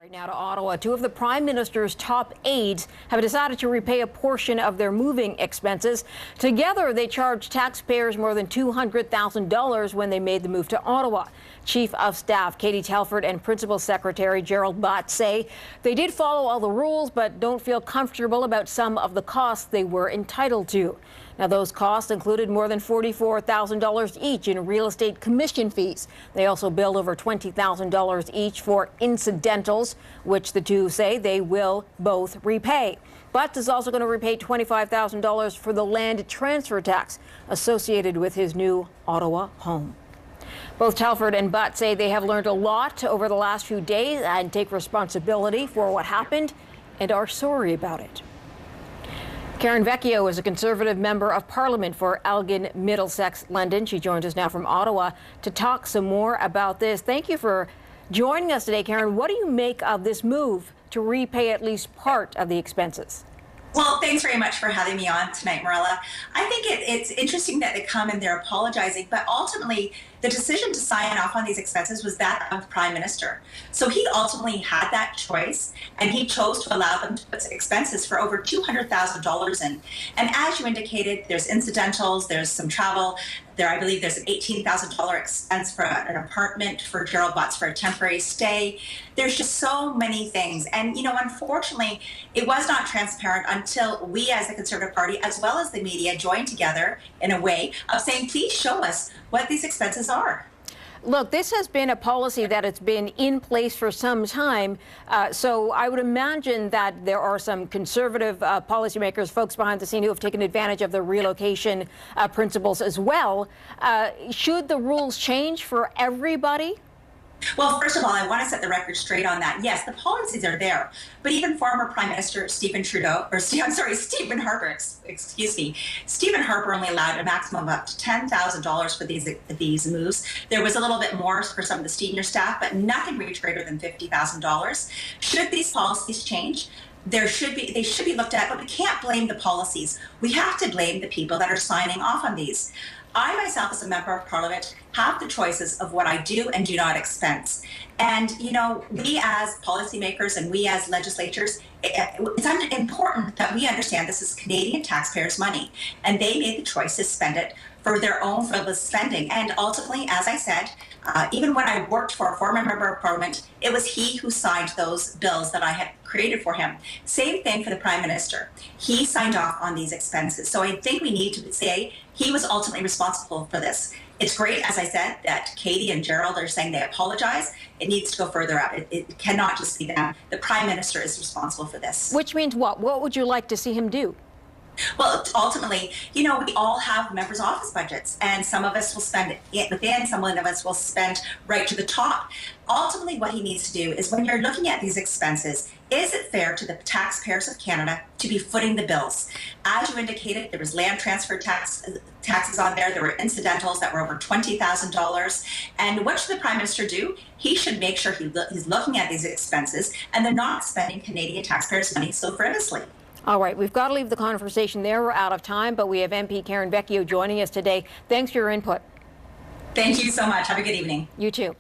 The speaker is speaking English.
Right now to Ottawa, two of the Prime Minister's top aides have decided to repay a portion of their moving expenses. Together, they charged taxpayers more than $200,000 when they made the move to Ottawa. Chief of Staff Katie Telford and Principal Secretary Gerald Butt say they did follow all the rules, but don't feel comfortable about some of the costs they were entitled to. Now, those costs included more than $44,000 each in real estate commission fees. They also billed over $20,000 each for incidentals, which the two say they will both repay. Butt is also going to repay $25,000 for the land transfer tax associated with his new Ottawa home. Both Telford and Butt say they have learned a lot over the last few days and take responsibility for what happened and are sorry about it. Karen Vecchio is a Conservative Member of Parliament for Elgin, Middlesex, London. She joins us now from Ottawa to talk some more about this. Thank you for joining us today, Karen. What do you make of this move to repay at least part of the expenses? Well, thanks very much for having me on tonight, Marilla. I think it's interesting that they come and they're apologizing, but ultimately the decision to sign off on these expenses was that of the Prime Minister. So he ultimately had that choice, and he chose to allow them to put expenses for over $200,000 in. And as you indicated, there's incidentals, there's some travel. I believe there's an $18,000 expense for an apartment for Gerald Butts for a temporary stay. There's just so many things. And, unfortunately, it was not transparent until we as the Conservative Party, as well as the media, joined together in a way of saying, please show us what these expenses are. Look, this has been a policy that has been in place for some time. So I would imagine that there are some Conservative policymakers, folks behind the scene who have taken advantage of the relocation principles as well. Should the rules change for everybody? Well, first of all, I want to set the record straight on that. Yes, the policies are there, but even former Prime Minister Stephen Harper, Stephen Harper only allowed a maximum of up to $10,000 for these moves. There was a little bit more for some of the senior staff, but nothing reached greater than $50,000. Should these policies change? They should be looked at, but we can't blame the policies. We have to blame the people that are signing off on these. I myself, as a member of Parliament, have the choices of what I do and do not expense. And, we as policymakers and we as legislators, it's important that we understand this is Canadian taxpayers' money. And they made the choice to spend it for their own frivolous spending. And ultimately, as I said, even when I worked for a former member of Parliament, it was he who signed those bills that I had created for him. Same thing for the Prime Minister. He signed off on these expenses. So I think we need to say he was ultimately responsible for this. It's great, as I said, that Katie and Gerald are saying they apologize. It needs to go further up. It cannot just be them. The Prime Minister is responsible for this. Which means what? What would you like to see him do? Well, ultimately, we all have members' office budgets, and some of us will spend it within, some of us will spend right to the top. Ultimately, what he needs to do is, when you're looking at these expenses, is it fair to the taxpayers of Canada to be footing the bills? As you indicated, there was land transfer taxes on there. There were incidentals that were over $20,000. And what should the Prime Minister do? He should make sure he's looking at these expenses and they're not spending Canadian taxpayers' money so frivolously. All right, we've got to leave the conversation there. We're out of time, but we have MP Karen Vecchio joining us today. Thanks for your input. Thank you so much. Have a good evening. You too.